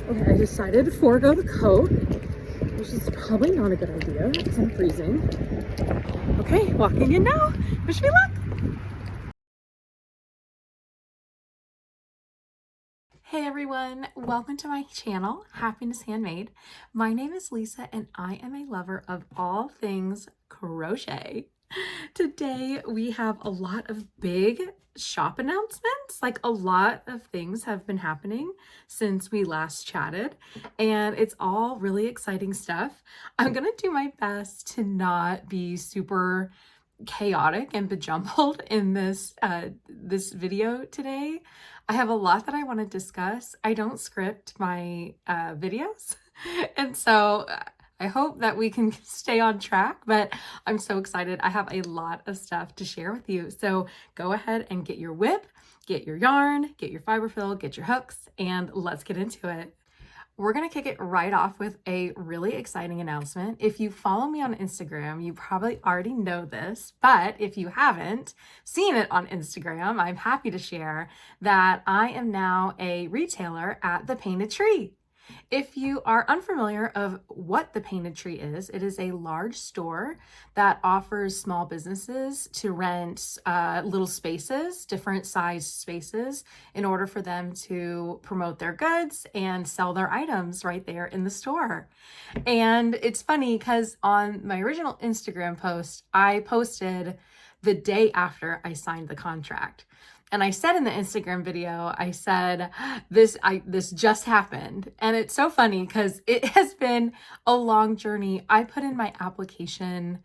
Okay, I decided to forego the coat, which is probably not a good idea because I'm freezing. Okay, walking in now. Wish me luck. Hey everyone, welcome to my channel, Happiness Handmade. My name is Lisa and I am a lover of all things crochet. Today we have a lot of big shop announcements. Like a lot of things have been happening since we last chatted and it's all really exciting stuff. I'm gonna do my best to not be super chaotic and bejumbled in this video today. I have a lot that I want to discuss. I don't script my videos, and so I hope that we can stay on track, but I'm so excited. I have a lot of stuff to share with you. So go ahead and get your whip, get your yarn, get your fiber fill, get your hooks, and let's get into it. We're going to kick it right off with a really exciting announcement. If you follow me on Instagram, you probably already know this, but if you haven't seen it on Instagram, I'm happy to share that I am now a retailer at The Painted Tree. If you are unfamiliar of what the Painted Tree is, it is a large store that offers small businesses to rent little spaces, different sized spaces, in order for them to promote their goods and sell their items right there in the store. And it's funny because on my original Instagram post, I posted the day after I signed the contract. And I said in the Instagram video, I said, this just happened. And it's so funny because it has been a long journey. I put in my application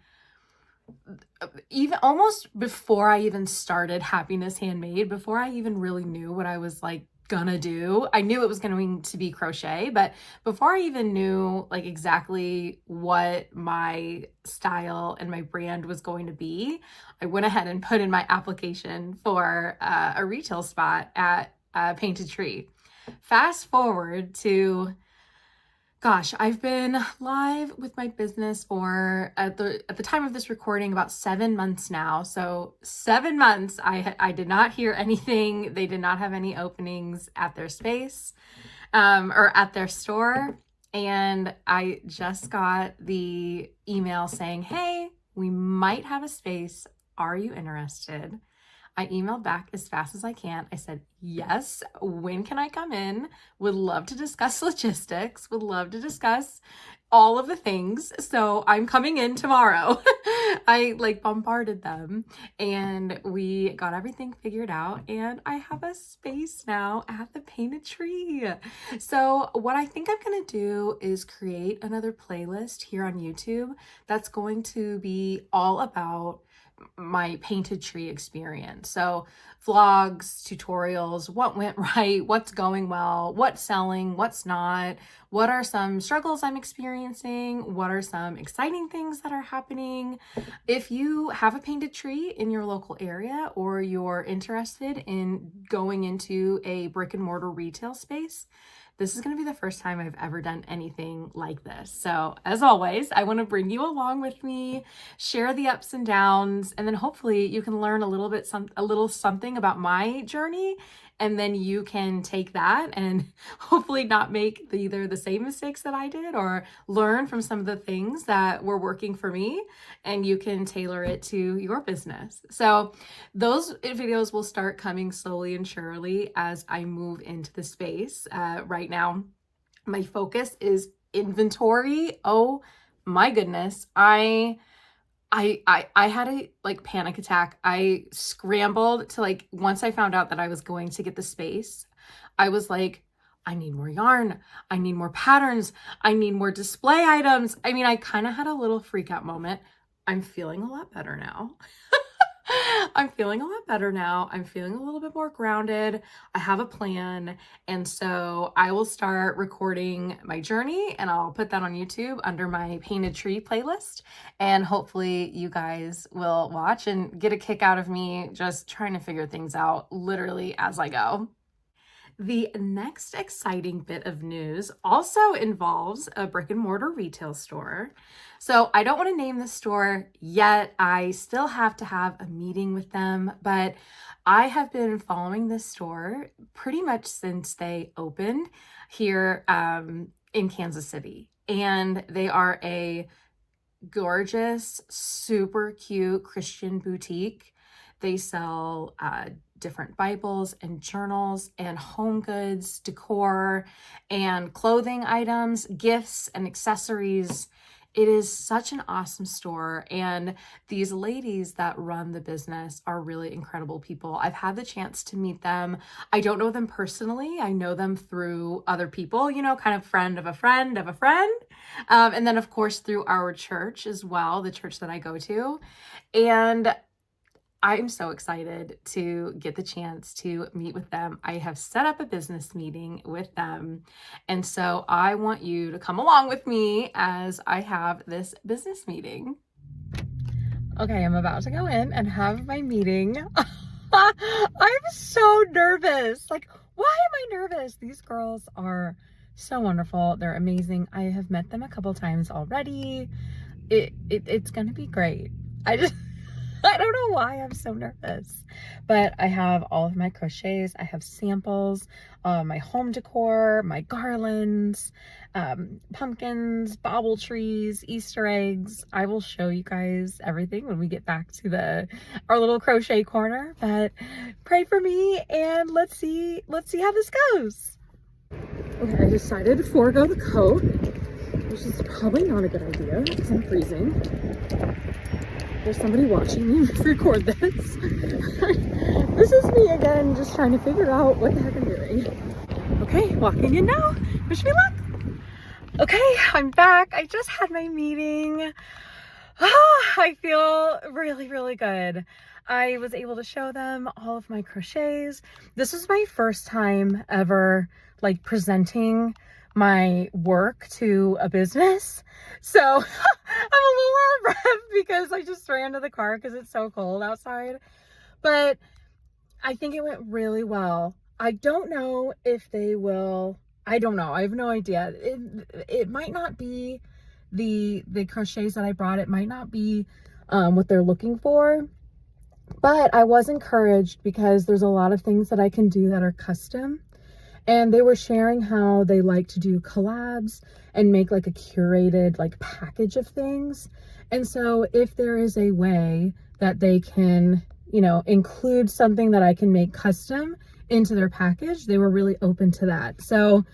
even almost before I even started Happiness Handmade, before I even really knew what I was like gonna do. I knew it was going to be crochet, but before I even knew like exactly what my style and my brand was going to be, I went ahead and put in my application for a retail spot at Painted Tree. Fast forward to, gosh, I've been live with my business for at the time of this recording about 7 months now. So 7 months I did not hear anything. They did not have any openings at their space or at their store. And I just got the email saying, "Hey, we might have a space. Are you interested?" I emailed back as fast as I can. I said, "Yes, when can I come in? Would love to discuss logistics, would love to discuss all of the things. So I'm coming in tomorrow." I like bombarded them and we got everything figured out and I have a space now at the Painted Tree. So what I think I'm gonna do is create another playlist here on YouTube that's going to be all about my Painted Tree experience. So vlogs, tutorials, what went right, what's going well, what's selling, what's not, what are some struggles I'm experiencing, what are some exciting things that are happening. If you have a Painted Tree in your local area or you're interested in going into a brick and mortar retail space, this is going to be the first time I've ever done anything like this. So as always, I want to bring you along with me, share the ups and downs, and then hopefully you can learn a little something about my journey. And then you can take that and hopefully not make either the same mistakes that I did or learn from some of the things that were working for me, and you can tailor it to your business. So those videos will start coming slowly and surely as I move into the space. Right now, my focus is inventory. Oh my goodness. I had a like panic attack. I scrambled to like, once I found out that I was going to get the space, I was like, I need more yarn. I need more patterns. I need more display items. I mean, I kind of had a little freak out moment. I'm feeling a lot better now. I'm feeling a lot better now. I'm feeling a little bit more grounded. I have a plan. And so I will start recording my journey and I'll put that on YouTube under my Painted Tree playlist. And hopefully you guys will watch and get a kick out of me just trying to figure things out literally as I go. The next exciting bit of news also involves a brick and mortar retail store. So I don't want to name the store yet. I still have to have a meeting with them, but I have been following this store pretty much since they opened here in Kansas City. And they are a gorgeous, super cute Christian boutique. They sell different Bibles and journals and home goods, decor, and clothing items, gifts and accessories. It is such an awesome store, and these ladies that run the business are really incredible people. I've had the chance to meet them. I don't know them personally. I know them through other people, you know, kind of friend of a friend of a friend. And then, of course, through our church as well, the church that I go to. And I'm so excited to get the chance to meet with them. I have set up a business meeting with them. And so I want you to come along with me as I have this business meeting. Okay, I'm about to go in and have my meeting. I'm so nervous. Like, why am I nervous? These girls are so wonderful. They're amazing. I have met them a couple times already. It's gonna be great. I don't know why I'm so nervous, but I have all of my crochets. I have samples, my home decor, my garlands, pumpkins, bauble trees, Easter eggs. I will show you guys everything when we get back to our little crochet corner, but pray for me and let's see how this goes. Okay, I decided to forego the coat, which is probably not a good idea because I'm freezing. There's somebody watching me record this. This is me again, just trying to figure out what the heck I'm doing. Okay, walking in now. Wish me luck. Okay, I'm back. I just had my meeting. I feel really, really good. I was able to show them all of my crochets. This is my first time ever like presenting my work to a business. So I'm a little out of breath because I just ran to the car because it's so cold outside. But I think it went really well. I don't know if they will. I don't know. I have no idea. It might not be the crochets that I brought. It might not be what they're looking for. But I was encouraged because there's a lot of things that I can do that are custom. And they were sharing how they like to do collabs and make like a curated like package of things. And so if there is a way that they can, you know, include something that I can make custom into their package, they were really open to that. So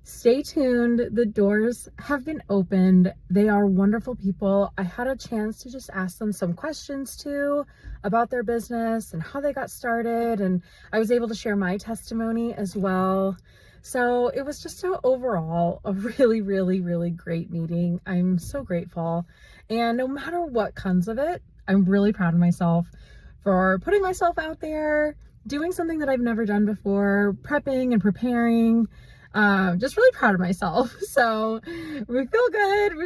stay tuned. The doors have been opened. They are wonderful people. I had a chance to just ask them some questions too about their business and how they got started. And I was able to share my testimony as well. So it was just overall a really, really, really great meeting. I'm so grateful. And no matter what comes of it, I'm really proud of myself for putting myself out there, doing something that I've never done before, prepping and preparing. Just really proud of myself. So we feel good.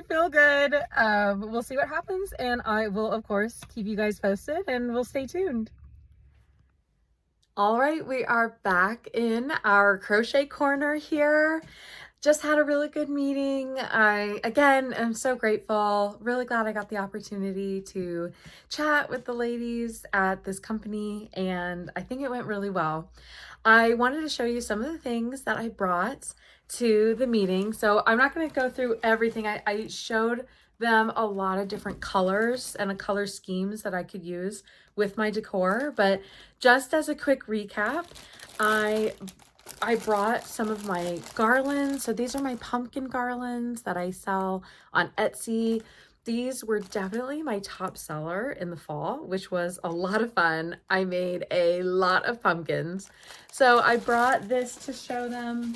We'll see what happens, and I will of course keep you guys posted, and we'll stay tuned. All right, we are back in our crochet corner here. Just had a really good meeting. I, again, am so grateful. Really glad I got the opportunity to chat with the ladies at this company, and I think it went really well. I wanted to show you some of the things that I brought to the meeting. So I'm not going to go through everything. I showed them a lot of different colors and color schemes that I could use with my decor. But just as a quick recap, I brought some of my garlands. So these are my pumpkin garlands that I sell on Etsy. These were definitely my top seller in the fall, which was a lot of fun. I made a lot of pumpkins. So I brought this to show them.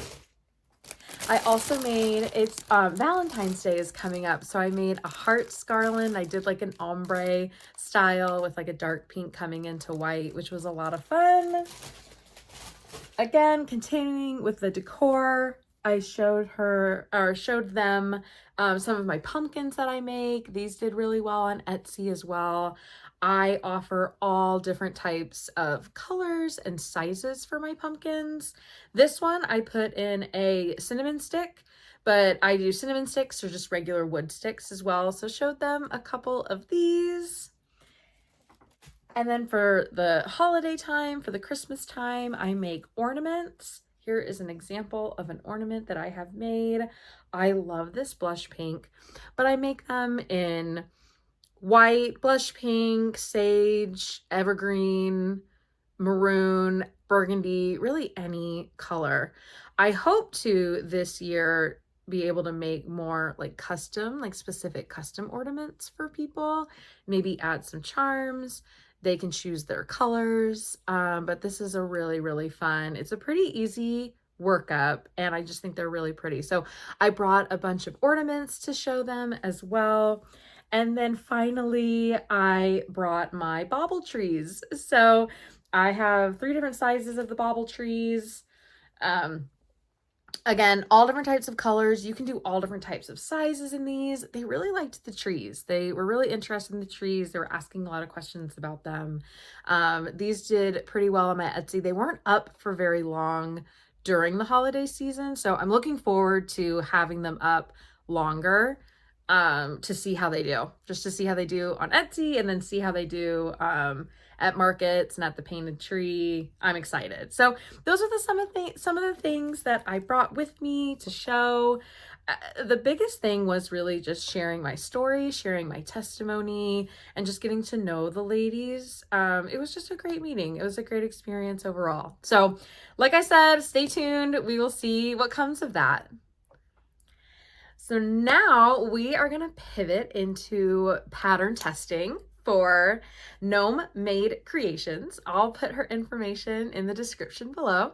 I also made, it's Valentine's Day is coming up. So I made a hearts garland. I did like an ombre style with like a dark pink coming into white, which was a lot of fun. Again, continuing with the decor, I showed them some of my pumpkins that I make. These did really well on Etsy as well. I offer all different types of colors and sizes for my pumpkins. This one I put in a cinnamon stick, but I do cinnamon sticks or just regular wood sticks as well. So showed them a couple of these. And then for the holiday time, for the Christmas time, I make ornaments. here is an example of an ornament that I have made. I love this blush pink, but I make them in white, blush pink, sage, evergreen, maroon, burgundy, really any color. I hope to this year be able to make more like custom, like specific custom ornaments for people, maybe add some charms. They can choose their colors, but this is a really, really fun. It's a pretty easy workup, and I just think they're really pretty. So I brought a bunch of ornaments to show them as well. And then finally, I brought my bauble trees. So I have 3 different sizes of the bauble trees. Again, all different types of colors. You can do all different types of sizes in these. They really liked the trees. They were really interested in the trees. They were asking a lot of questions about them. These did pretty well on my Etsy. They weren't up for very long during the holiday season, so I'm looking forward to having them up longer to see how they do. Just to see how they do on Etsy, and then see how they do at markets and at the painted tree. I'm excited. So those are some of the things that I brought with me to show. The biggest thing was really just sharing my story, sharing my testimony, and just getting to know the ladies. It was just a great meeting. It was a great experience overall. So like I said, stay tuned. We will see what comes of that. So now we are going to pivot into pattern testing for Gnome Made Creations. I'll put her information in the description below.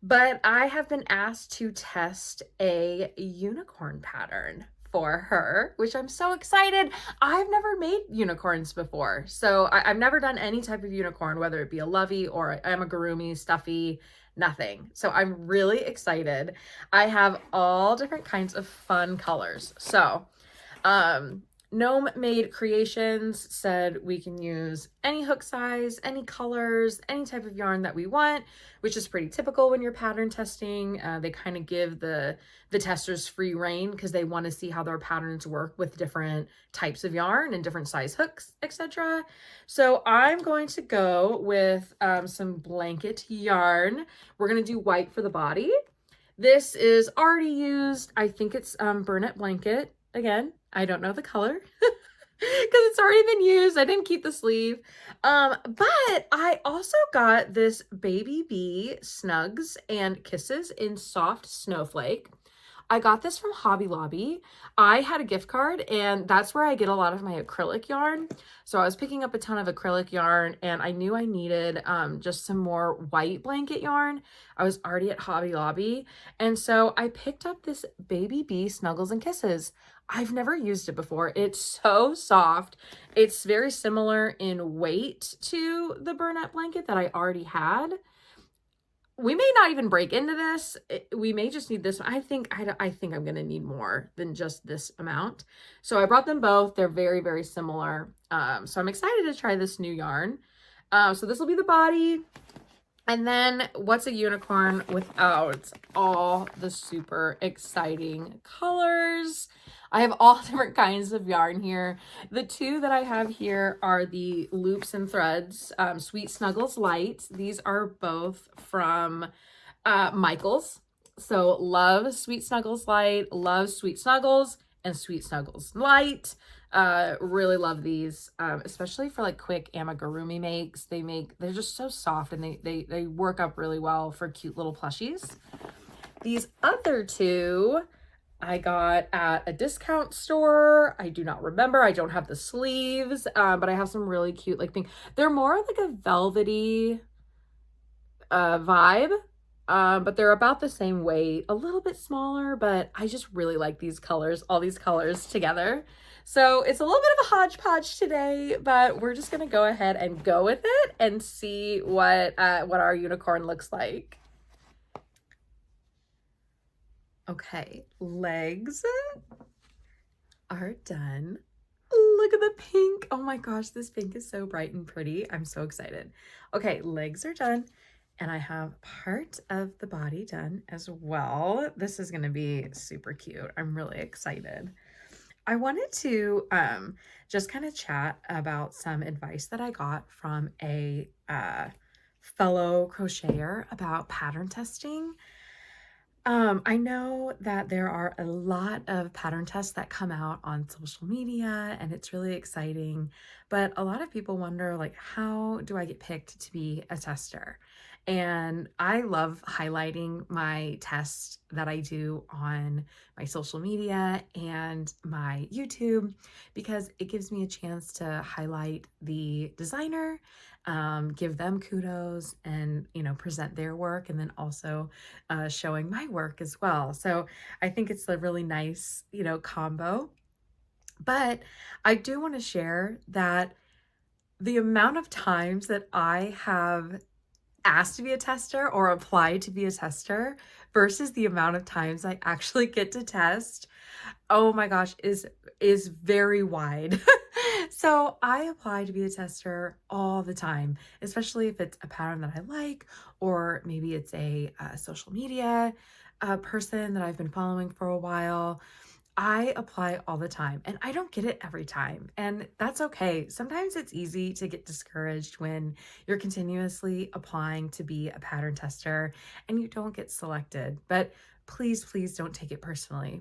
But I have been asked to test a unicorn pattern for her, which I'm so excited. I've never made unicorns before. So I've never done any type of unicorn, whether it be a lovey or an amigurumi, stuffy, nothing. So I'm really excited. I have all different kinds of fun colors. So, Gnome Made Creations said we can use any hook size, any colors, any type of yarn that we want, which is pretty typical when you're pattern testing. They kind of give the testers free rein because they want to see how their patterns work with different types of yarn and different size hooks, etc. So I'm going to go with some blanket yarn. We're going to do white for the body. This is already used. I think it's Burnett Blanket. Again, I don't know the color because it's already been used. I didn't keep the sleeve. But I also got this Baby Bee Snugs and Kisses in Soft Snowflake. I got this from Hobby Lobby. I had a gift card, and that's where I get a lot of my acrylic yarn. So I was picking up a ton of acrylic yarn, and I knew I needed just some more white blanket yarn. I was already at Hobby Lobby, and so I picked up this Baby Bee Snuggles and Kisses. I've never used it before. It's so soft. It's very similar in weight to the Burnett blanket that I already had. We may not even break into this. We may just need this one. I think I'm going to need more than just this amount. So I brought them both. They're very, very similar. So I'm excited to try this new yarn. So this will be the body. And then what's a unicorn without all the super exciting colors? I have all different kinds of yarn here. The 2 that I have here are the Loops and Threads Sweet Snuggles Light. These are both from Michaels. So love Sweet Snuggles Light, love Sweet Snuggles, and Sweet Snuggles Light. Really love these, especially for like quick amigurumi makes. They're just so soft, and they work up really well for cute little plushies. These other 2 I got at a discount store. I do not remember. I don't have the sleeves, but I have some really cute like pink. They're more like a velvety vibe, but they're about the same weight, a little bit smaller, but I just really like these colors, all these colors together. So it's a little bit of a hodgepodge today, but we're just gonna go ahead and go with it and see what our unicorn looks like. Okay, legs are done. Look at the pink. Oh my gosh, this pink is so bright and pretty. I'm so excited. Okay, legs are done, and I have part of the body done as well. This is gonna be super cute. I'm really excited. I wanted to just kind of chat about some advice that I got from a fellow crocheter about pattern testing. I know that there are a lot of pattern tests that come out on social media and it's really exciting, but a lot of people wonder like, how do I get picked to be a tester? And I love highlighting my tests that I do on my social media and my YouTube because it gives me a chance to highlight the designer, give them kudos and, present their work, and then also showing my work as well. So I think it's a really nice, combo. But I do want to share that the amount of times that I have asked to be a tester or applied to be a tester versus the amount of times I actually get to test, oh my gosh, is very wide. So I apply to be a tester all the time, especially if it's a pattern that I like, or maybe it's a, social media person that I've been following for a while. I apply all the time and I don't get it every time. And that's okay. Sometimes it's easy to get discouraged when you're continuously applying to be a pattern tester and you don't get selected. But please, please don't take it personally.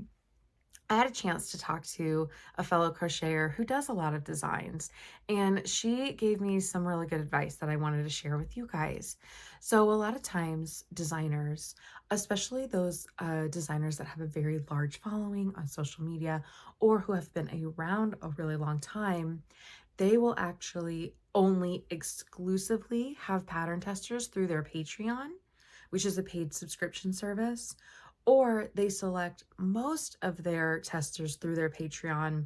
I had a chance to talk to a fellow crocheter who does a lot of designs, and she gave me some really good advice that I wanted to share with you guys. So, a lot of times, designers, especially those designers that have a very large following on social media or who have been around a really long time, they will actually only exclusively have pattern testers through their Patreon, which is a paid subscription service, or they select most of their testers through their Patreon.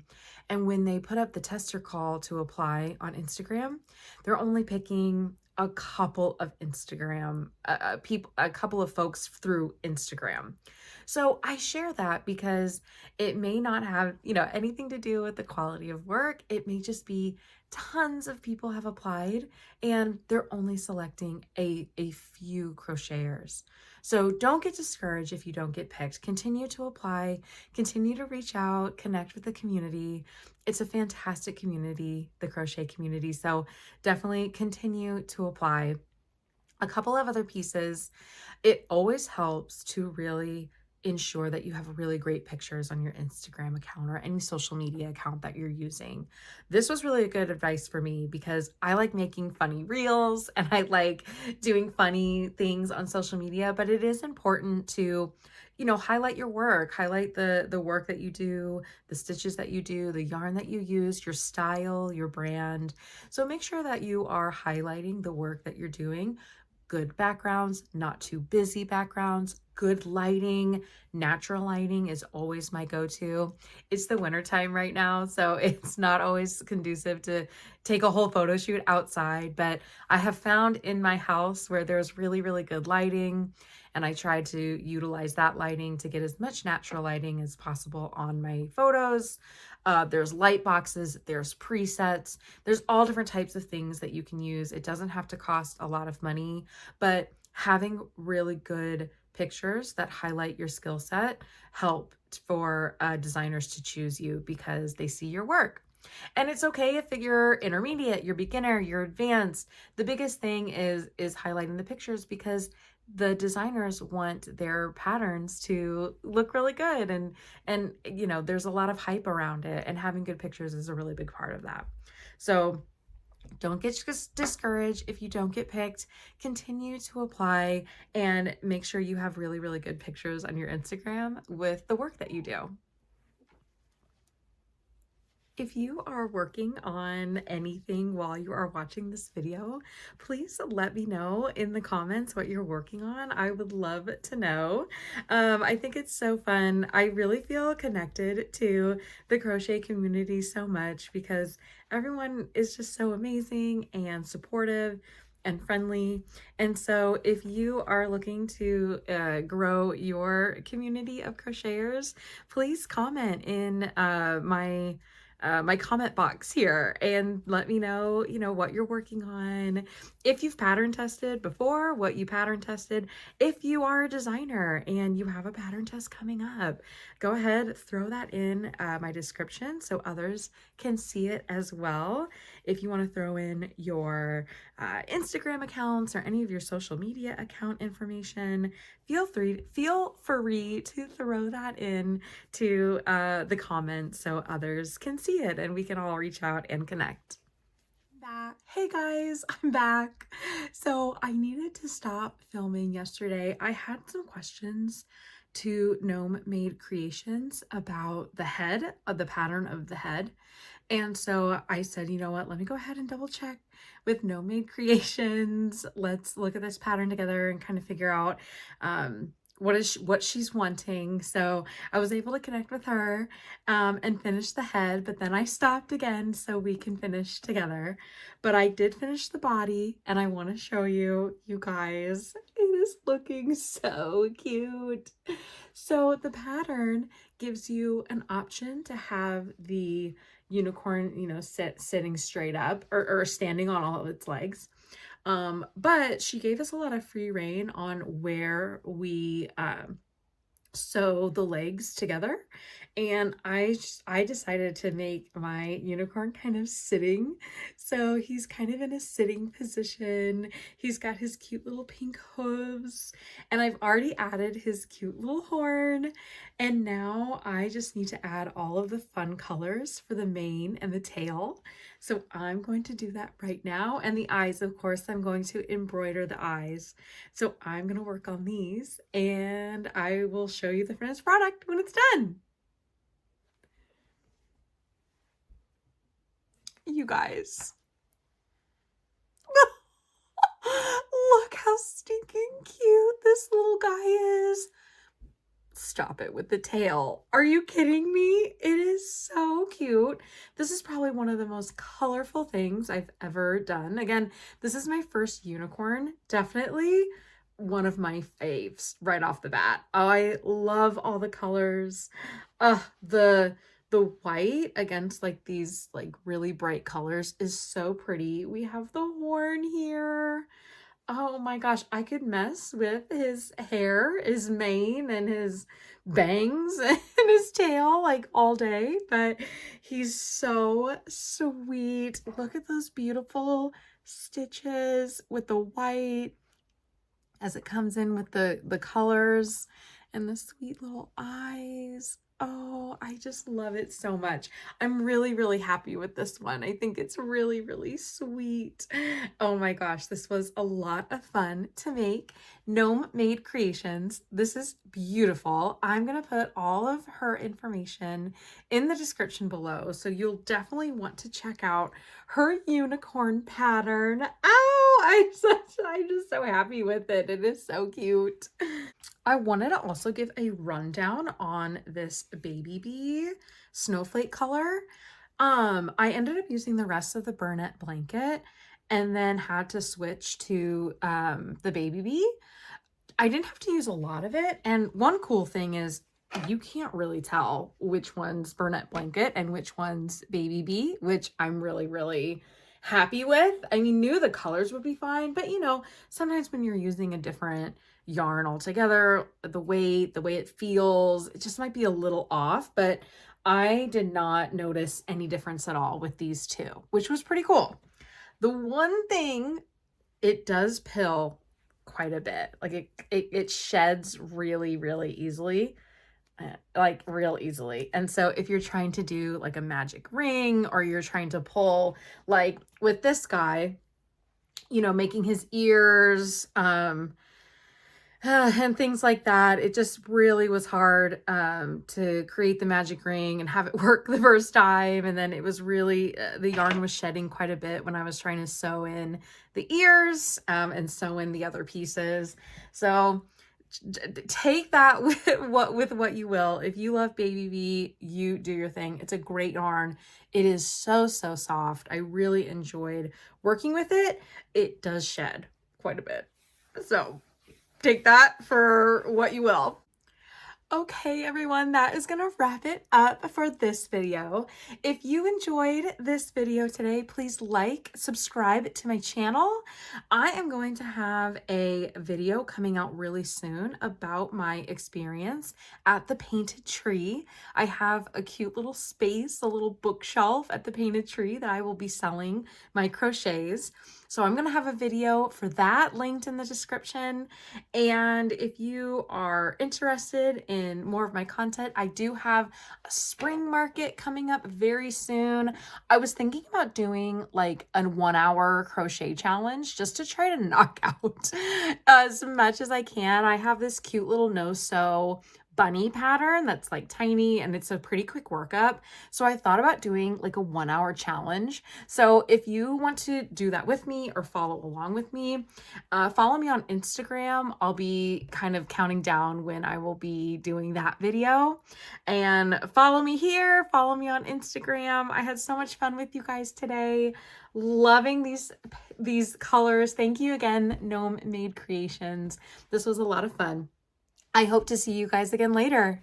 And when they put up the tester call to apply on Instagram, they're only picking a couple of Instagram people, a couple of folks through Instagram. So I share that because it may not have, anything to do with the quality of work. It may just be tons of people have applied and they're only selecting a few crocheters. So don't get discouraged if you don't get picked. Continue to apply, continue to reach out, connect with the community. It's a fantastic community, the crochet community. So definitely continue to apply. A couple of other pieces, it always helps to really ensure that you have really great pictures on your Instagram account or any social media account that you're using. This was really good advice for me because I like making funny reels and I like doing funny things on social media, but it is important to, highlight your work, highlight the work that you do, the stitches that you do, the yarn that you use, your style, your brand. So make sure that you are highlighting the work that you're doing. Good backgrounds, not too busy backgrounds, good lighting. Natural lighting is always my go-to. It's the wintertime right now, so it's not always conducive to take a whole photo shoot outside, but I have found in my house where there's really, really good lighting, and I try to utilize that lighting to get as much natural lighting as possible on my photos. There's light boxes, there's presets, there's all different types of things that you can use. It doesn't have to cost a lot of money, but having really good pictures that highlight your skill set help for designers to choose you because they see your work. And it's okay if you're intermediate, you're beginner, you're advanced. The biggest thing is highlighting the pictures because the designers want their patterns to look really good, and there's a lot of hype around it, and having good pictures is a really big part of that. So don't get discouraged if you don't get picked. Continue to apply and make sure you have really, really good pictures on your Instagram with the work that you do. If you are working on anything while you are watching this video, please let me know in the comments what you're working on. I would love to know. I think it's so fun. I really feel connected to the crochet community so much because everyone is just so amazing and supportive and friendly. And so if you are looking to grow your community of crocheters, please comment in my my comment box here and let me know, what you're working on. If you've pattern tested before, what you pattern tested. If you are a designer and you have a pattern test coming up, go ahead, throw that in my description so others can see it as well. If you want to throw in your Instagram accounts or any of your social media account information, feel free to throw that in to the comments so others can see it and we can all reach out and connect. Hey guys, I'm back. So I needed to stop filming yesterday. I had some questions to Gnome Made Creations about the head, of the pattern of the head. And so I said, you know what, let me go ahead and double check with Gnome Made Creations. Let's look at this pattern together and kind of figure out what she's wanting. So I was able to connect with her and finish the head, but then I stopped again so we can finish together. But I did finish the body and I want to show you guys. It is looking so cute. So the pattern gives you an option to have the unicorn, sitting straight up or standing on all of its legs. But she gave us a lot of free reign on where we sew the legs together, and I decided to make my unicorn kind of sitting. So he's kind of in a sitting position. He's got his cute little pink hooves, and I've already added his cute little horn, and now I just need to add all of the fun colors for the mane and the tail. So I'm going to do that right now, and the eyes, of course, I'm going to embroider the eyes. So I'm going to work on these and I will show you the finished product when it's done. You guys. Look how stinking cute this little guy is. Stop it with the tail. Are you kidding me? It is so cute. This is probably one of the most colorful things I've ever done. Again, this is my first unicorn. Definitely one of my faves right off the bat. I love all the colors. The white against like these like really bright colors is so pretty. We have the horn here. Oh my gosh, I could mess with his hair, his mane, and his bangs and his tail like all day, but he's so sweet. Look at those beautiful stitches with the white as it comes in with the colors and the sweet little eyes. Oh, I just love it so much. I'm really, really happy with this one. I think it's really, really sweet. Oh my gosh, this was a lot of fun to make. Gnome Made Creations. This is beautiful. I'm going to put all of her information in the description below, so you'll definitely want to check out her unicorn pattern. Oh, I'm just so happy with it. It is so cute. I wanted to also give a rundown on this baby bee snowflake color. I ended up using the rest of the Burnett blanket and then had to switch to the baby bee. I didn't have to use a lot of it. And one cool thing is you can't really tell which one's Burnett blanket and which one's baby bee, which I'm really, really happy with. I mean, knew the colors would be fine, but sometimes when you're using a different yarn altogether, the way it feels, it just might be a little off, but I did not notice any difference at all with these two, which was pretty cool. The one thing, it does pill quite a bit. Like it sheds really, really easily, like real easily. And so if you're trying to do like a magic ring, or you're trying to pull like with this guy, making his ears, and things like that, it just really was hard to create the magic ring and have it work the first time. And then it was really, the yarn was shedding quite a bit when I was trying to sew in the ears and sew in the other pieces. So take that with what you will. If you love baby bee, you do your thing. It's a great yarn. It is so soft. I really enjoyed working with it. It does shed quite a bit, so take that for what you will. Okay, everyone, that is gonna wrap it up for this video. If you enjoyed this video today, please like, subscribe to my channel. I am going to have a video coming out really soon about my experience at the Painted Tree. I have a cute little space, a little bookshelf at the Painted Tree that I will be selling my crochets. So I'm gonna have a video for that linked in the description. And if you are interested in more of my content, I do have a spring market coming up very soon. I was thinking about doing like a 1-hour crochet challenge just to try to knock out as much as I can. I have this cute little no-sew bunny pattern that's like tiny and it's a pretty quick workup. So I thought about doing like a 1-hour challenge. So if you want to do that with me or follow along with me, follow me on Instagram. I'll be kind of counting down when I will be doing that video. And follow me here, follow me on Instagram. I had so much fun with you guys today. Loving these colors. Thank you again, Gnome Made Creations. This was a lot of fun. I hope to see you guys again later.